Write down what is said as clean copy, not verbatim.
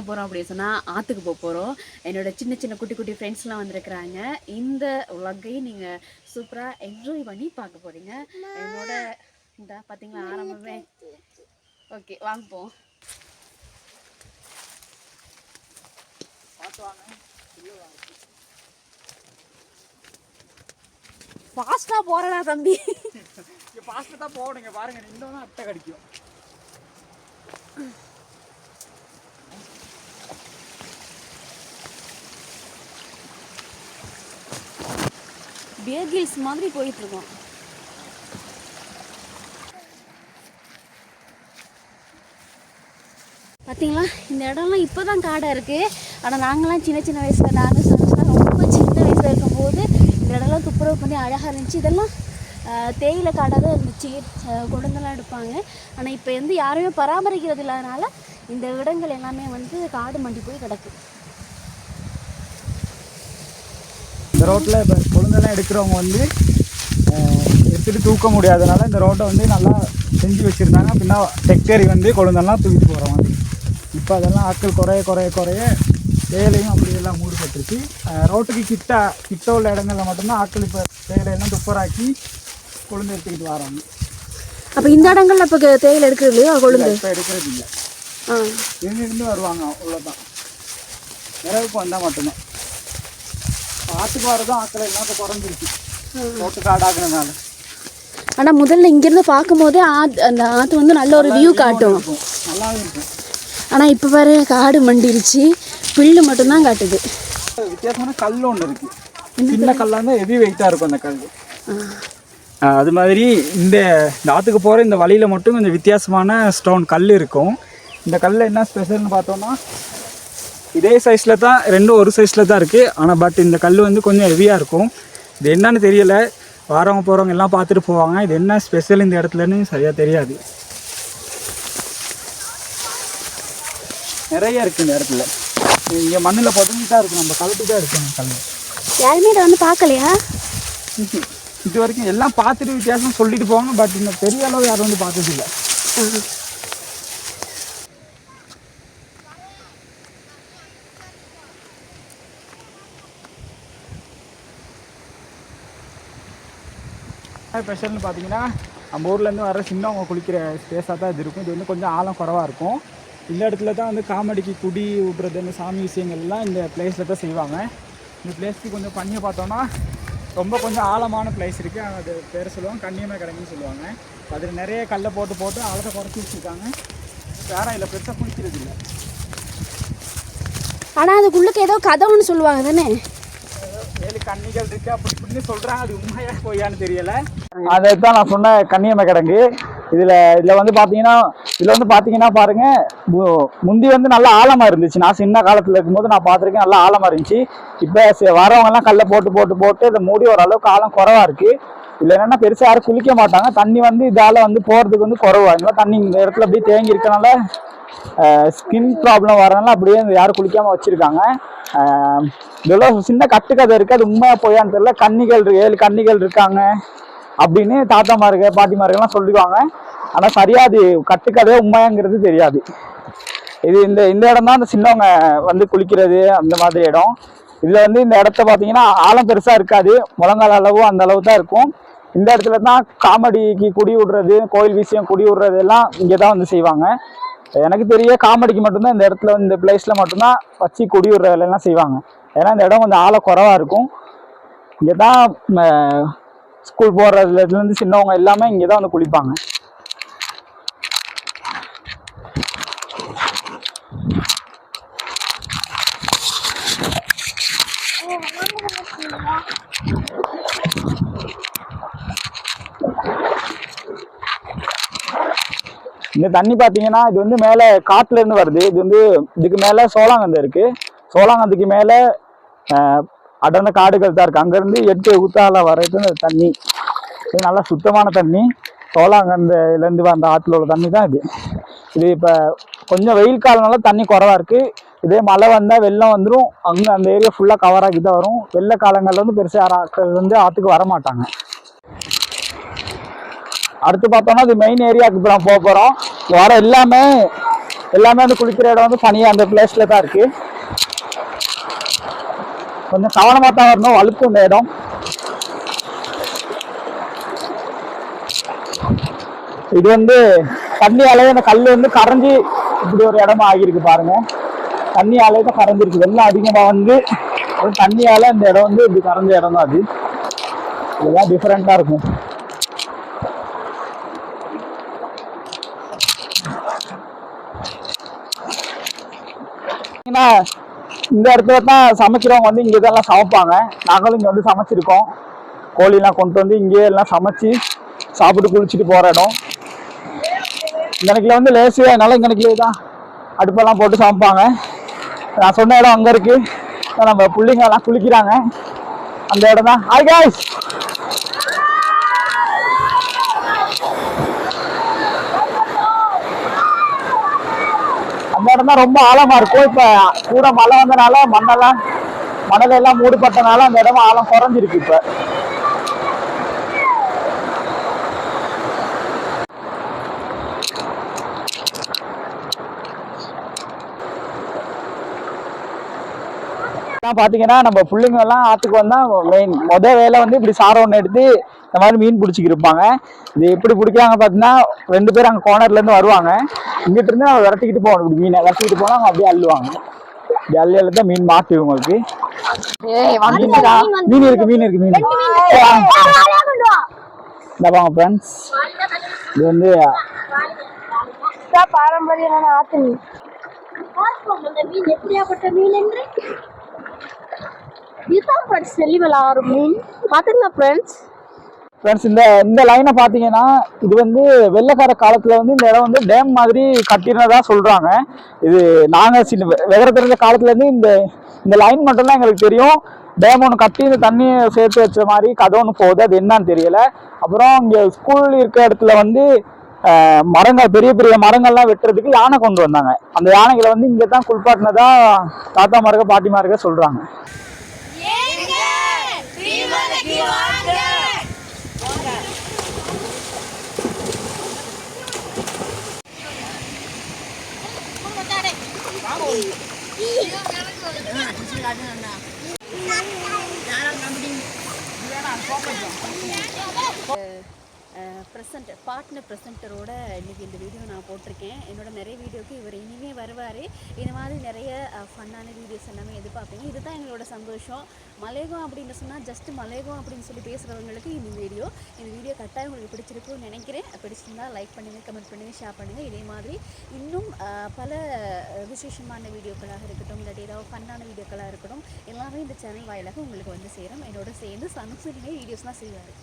எங்கே போகிறோம் அப்படின்னு சொன்னால் ஆற்றுக்கு போகிறோம். என்னோட சின்ன சின்ன குட்டி குட்டி ஃப்ரெண்ட்ஸ்லாம் வந்திருக்கிறாங்க. இந்த உலகையும் நீங்கள் சூப்பராக என்ஜாய் பண்ணி பார்க்க போகிறீங்க. என்னோட இந்த பார்த்தீங்களா ஆரம்பமே. ஓகே வாங்க போவோம். ஃபாஸ்டா போறடா தம்பி. ஃபாஸ்டா தான் போடுங்க பாருங்க, இன்னும் அட்டை கடிக்கும். பியர் கில்ஸ் மாதிரி போயிட்டு இருக்கோம். பார்த்தீங்களா இந்த இடம்லாம் இப்போ தான் காடாக இருக்குது. ஆனால் நாங்களாம் சின்ன சின்ன வயசில் நாங்கள் சொன்னால் ரொம்ப சின்ன வயசில் இருக்கும்போது இந்த இடம்லாம் துப்புரவு பண்ணி அழகாக இருந்துச்சு. இதெல்லாம் தேயிலை காடாக தான் இருந்துச்சு, கொழுந்தெல்லாம் எடுப்பாங்க. ஆனால் இப்போ வந்து யாருமே பராமரிக்கிறது இல்லாதனால இந்த இடங்கள் எல்லாமே வந்து காடு மண்டி போய் கிடக்கு. இந்த ரோட்டில் இப்போ கொழுந்தெல்லாம் எடுக்கிறவங்க வந்து எடுத்துகிட்டு தூக்க முடியாதனால இந்த ரோட்டை வந்து நல்லா செஞ்சு வச்சுருந்தாங்க. அப்படின்னா டெக்டரி வந்து கொழுந்தெல்லாம் தூக்கிட்டு போகிற மாதிரி. இப்போ அதெல்லாம் ஆட்கள் குறைய தேயிலையும் அப்படியெல்லாம் மூடப்பட்டுருச்சு. ரோட்டுக்கு கிட்ட உள்ள இடங்களில் மட்டும்தான் ஆட்கள் இப்போ தேயிலையெல்லாம் துப்பராக்கி கொழுந்து எடுத்துக்கிட்டு வராங்க. அப்போ இந்த இடங்கள்ல இப்போ தேயிலை எடுக்கிறது இல்லையா? கொழுந்து இப்போ எடுக்கிறது இல்லை, இருந்து வருவாங்க அவ்வளோதான். நிறவுக்கு வந்தால் மட்டும்தான். ஆற்றுக்கு வரதும் ஆட்கள் எல்லாம் இப்போ குறைஞ்சிருச்சு ரோட்டு காடாக்குறதுனால. ஆனால் முதல்ல இங்கேருந்து பார்க்கும்போதே அந்த ஆற்று வந்து நல்ல ஒரு வியூ காட்டும், நல்லாவே இருக்கும். ஆனால் இப்போ பாரு காடு மண்டிருச்சு, புல்லு மட்டும்தான் காட்டுது. வித்தியாசமான கல் ஒன்று இருக்குது, சின்ன கல்லாக இருந்தால் ஹெவி வெயிட்டாக இருக்கும் அந்த கல். அது மாதிரி இந்த ஆற்றுக்கு போகிற இந்த வழியில் மட்டும் இந்த வித்தியாசமான ஸ்டோன் கல் இருக்கும். இந்த கல்லில் என்ன ஸ்பெஷல்னு பார்த்தோன்னா இதே சைஸில் தான், ரெண்டும் ஒரு சைஸில் தான் இருக்குது. ஆனால் பட் இந்த கல் வந்து கொஞ்சம் ஹெவியாக இருக்கும். இது என்னன்னு தெரியலை, வரவங்க போகிறவங்க எல்லாம் பார்த்துட்டு போவாங்க. இது என்ன ஸ்பெஷல் இந்த இடத்துலன்னு சரியாக தெரியாது. நிறைய இருக்குது இந்த இடத்துல. இங்கே மண்ணில் பொதுங்கிட்டா இருக்கும், நம்ம கலட்டி தான் இருக்கும் கல். யாருமே இதை வந்து பார்க்கலையா? இது வரைக்கும் எல்லாம் பார்த்துட்டு வித்தியாசம் சொல்லிட்டு போவாங்க. பட் இந்த பெரிய அளவு யாரும் வந்து பார்த்ததில்லை. ஸ்பெஷல்னு பார்த்தீங்கன்னா நம்ம ஊர்லேருந்து வர சின்னவங்க குளிக்கிற ஸ்பேஸாக தான் இது இருக்கும். இது வந்து கொஞ்சம் ஆழம் குறவாக இருக்கும். இந்த இடத்துல தான் வந்து காமெடிக்கு குடி விடுறது, இந்த சாமி விஷயங்கள்லாம் இந்த பிளேஸில் தான் செய்வாங்க. இந்த பிளேஸ்க்கு கொஞ்சம் பண்ணியை பார்த்தோன்னா கொஞ்சம் ஆழமான பிளேஸ் இருக்குது. அது பேர் சொல்லுவாங்க கண்ணியமாக கிடங்குன்னு சொல்லுவாங்க. அதில் நிறைய கல்லை போட்டு ஆழத்தை குறைச்சி வச்சுருக்காங்க. வேறு இல்லை, பெருசாக குளிக்கிறது இல்லை. ஆனால் அதுக்குள்ளுக்கு ஏதோ கதை ஒன்று சொல்லுவாங்க தானே, 7 கன்னிகள் இருக்கு அப்படி இப்படின்னு சொல்கிறாங்க. அது உண்மையாக போயான்னு தெரியலை. அதை தான் நான் சொன்ன கண்ணியம்மை கிடங்கு. இதில் வந்து பார்த்தீங்கன்னா பாருங்கள், முந்தி வந்து நல்லா ஆழமாக இருந்துச்சு. நான் சின்ன காலத்தில் இருக்கும்போது நான் பார்த்துருக்கேன், நல்லா ஆழமாக இருந்துச்சு. இப்போ வரவங்கெல்லாம் கல்லை போட்டு இதை மூடி ஓரளவுக்கு ஆழம் குறவாக இருக்குது. இதில் என்னென்னா பெருசாக யாரும் குளிக்க மாட்டாங்க. தண்ணி வந்து இதால் வந்து போகிறதுக்கு வந்து குறவா. இந்த தண்ணி இந்த இடத்துல அப்படியே தேங்கி இருக்கனால ஸ்கின் ப்ராப்ளம் வரனால அப்படியே யாரும் குளிக்காமல் வச்சுருக்காங்க. இதெல்லாம் சின்ன கட்டுக்கதை இருக்குது, அது உண்மையாக போயான்னு தெரியல. 7 கன்னிகள் இருக்காங்க அப்படின்னு தாத்தாமாருங்க பாட்டிமாருங்கெல்லாம் சொல்லிடுவாங்க. ஆனால் சரியாக அது கட்டுக்கதையே உண்மையாங்கிறது தெரியாது. இது இந்த இடம் தான் அந்த சின்னவங்க வந்து குளிக்கிறது அந்த மாதிரி இடம். இதில் வந்து இந்த இடத்த பார்த்தீங்கன்னா ஆழம் பெருசாக இருக்காது, முழங்கால் அளவு அந்த அளவு தான் இருக்கும். இந்த இடத்துல தான் காமெடிக்கு குடி விடுறது, கோயில் விஷயம் குடி விடுறது எல்லாம் இங்கே தான் வந்து செய்வாங்க. எனக்கு தெரிய காமெடிக்கு மட்டும்தான் இந்த இடத்துல இந்த பிளேஸில் மட்டும்தான் வச்சு குடி விடுற வேலையெல்லாம் செய்வாங்க. ஏன்னா இந்த இடம் கொஞ்சம் ஆழம் குறவாக இருக்கும். இங்கே தான் ஸ்கூல் போகிறதுலேருந்து சின்னவங்க எல்லாமே இங்கே தான் வந்து குளிப்பாங்க. இந்த தண்ணி பார்த்தீங்கன்னா இது வந்து மேலே காட்டுலேருந்து வருது. இது வந்து இதுக்கு மேலே சோளாங்கந்தை இருக்குது. சோளாங்கந்தைக்கு மேலே அடர்ந்த காடுகள் தான் இருக்குது. அங்கேருந்து இயற்கை ஊத்தால வர்றது தண்ணி. இது நல்லா சுத்தமான தண்ணி. சோளாங்கந்தையிலேருந்து அந்த ஆற்றுல உள்ள தண்ணி தான் இது. இப்போ கொஞ்சம் வெயில் காலனால தண்ணி குறவாக இருக்குது. இதே மழை வந்தால் வெள்ளம் வந்துடும். அங்கே அந்த ஏரியா ஃபுல்லாக கவர் ஆகி தான் வரும். வெள்ளை காலங்களில் வந்து பெருசாக ஆட்கள் வந்து ஆற்றுக்கு வர மாட்டாங்க. அடுத்து பார்த்தோம்னா இது மெயின் ஏரியாவுக்கு இப்போ நம்ம போக போகிறோம். வர எல்லாமே எல்லாமே வந்து குளிக்கிற இடம் வந்து பனியாக அந்த பிளேஸில் தான் இருக்குது. கொஞ்சம் கவனமாக தான் வரணும், வழுக்கும் இந்த இடம். இது வந்து தண்ணியாலே அந்த கல் வந்து கரைஞ்சி இப்படி ஒரு இடமா ஆகியிருக்கு பாருங்க. தண்ணியாலே தான் கரைஞ்சிருக்கு. வெள்ளம் அதிகமாக வந்து தண்ணியால இந்த இடம் வந்து இப்படி கரைஞ்ச இடம் தான் அது. இதெல்லாம் டிஃப்ரெண்டா இருக்கும். இந்த இடத்துல தான் சமைக்கிறவங்க வந்து இங்கே தான் சமைப்பாங்க. நாங்களும் இங்கே வந்து சமைச்சிருக்கோம். கோழிலாம் கொண்டு வந்து இங்கே எல்லாம் சமைச்சு சாப்பிட்டு குளிச்சுட்டு போகிற இடம். இங்கனைக்குள்ள வந்து லேசியா அதனால இங்கனைக்குள்ளே தான் அடுப்பெல்லாம் போட்டு சமைப்பாங்க. நான் சொன்ன இடம் அங்கே இருக்கு. நம்ம பிள்ளைங்க எல்லாம் குளிக்கிறாங்க. அந்த இடம் தான். ஹாய் गाइस, அந்த இடம் தான் ரொம்ப ஆழமா இருக்கும். இப்ப கூட மழை வந்தனால மணல் எல்லாம் மூடப்பட்டனால அந்த இடம் ஆழம் குறைஞ்சிருக்கு. இப்ப பாத்தீங்கன்னா நம்ம பிள்ளைங்க எல்லாம் ஆத்துக்கு வந்தா மொதல் வேலை வந்து இப்படி சாரை ஒன்று எடுத்து இந்த மாதிரி மீன் பிடிச்சிக்கிட்டு இருப்பாங்க. இது எப்படி பிடிக்கிறாங்க பாத்தீங்கன்னா, 2 பேர் அங்க கோனர்ல இருந்து வருவாங்க. இங்கிட்ட இருந்து நம்ம விரட்டிக்கிட்டு போகணும். இப்படி மீனை விரட்டிக்கிட்டு போனா அவங்க அப்படியே அள்ளுவாங்க. இப்படி அள்ளியில தான் மீன் மாட்டு உங்களுக்கு. மீன் இருக்கு. இந்த பாங்க ஃப்ரெண்ட்ஸ், இது வந்து பாரம்பரியமான ஆத்து மீன். எப்படியாப்பட்ட மீன் என்று இதுதான் ஃப்ரெண்ட்ஸ் செல்லிவலாறு மீன். பாத்தீங்களா ஃப்ரெண்ட்ஸ்? இந்த லைனை பார்த்தீங்கன்னா, இது வந்து வெள்ளக்கார காலத்தில் வந்து இந்த இடம் வந்து டேம் மாதிரி கட்டினதா சொல்கிறாங்க. இது நாங்கள் சின்ன விவரம் தெரிஞ்ச காலத்துலேருந்து இந்த லைன் மட்டும்தான் எங்களுக்கு தெரியும். டேம் ஒன்று கட்டி இந்த தண்ணியை சேர்த்து வச்ச மாதிரி கதை ஒன்று போகுது, அது என்னன்னு தெரியல. அப்புறம் இங்கே ஸ்கூல் இருக்க இடத்துல வந்து மரங்கள், பெரிய பெரிய மரங்கள்லாம் வெட்டுறதுக்கு யானை கொண்டு வந்தாங்க. அந்த யானைகளை வந்து இங்கே தான் குளிப்பாட்டினதா தாத்தா மார்க பாட்டி மார்க சொல்கிறாங்க. பார்ட்னர் ப்ரெசென்டரோட இன்றைக்கி இந்த வீடியோ நான் போட்டிருக்கேன். என்னோட நிறைய வீடியோக்கு இவர் இனிமே வருவார். இந்த மாதிரி நிறைய ஃபன்னான வீடியோஸ் எல்லாமே எதிர்பார்ப்பீங்க. இதுதான் எங்களோட சந்தோஷம். மலையகம் அப்படின்னு சொன்னால் ஜஸ்ட் மலையகம் அப்படின்னு சொல்லி பேசுகிறவங்களுக்கு இந்த வீடியோ கட்டாயம் உங்களுக்கு பிடிச்சிருக்கும்னு நினைக்கிறேன். பிடிச்சிருந்தா லைக் பண்ணுங்கள், கமெண்ட் பண்ணுங்கள், ஷேர் பண்ணுங்கள். இதே மாதிரி இன்னும் பல விசேஷமான வீடியோக்களாக இருக்கட்டும், இல்லாட்டி ஏதாவது ஃபன்னான வீடியோக்களாக இருக்கட்டும், எல்லாமே இந்த சேனல் வாயிலாக உங்களுக்கு வந்து சேரும். என்னோட சேர்ந்து சனுசுமே வீடியோஸ்லாம் செய்வார்.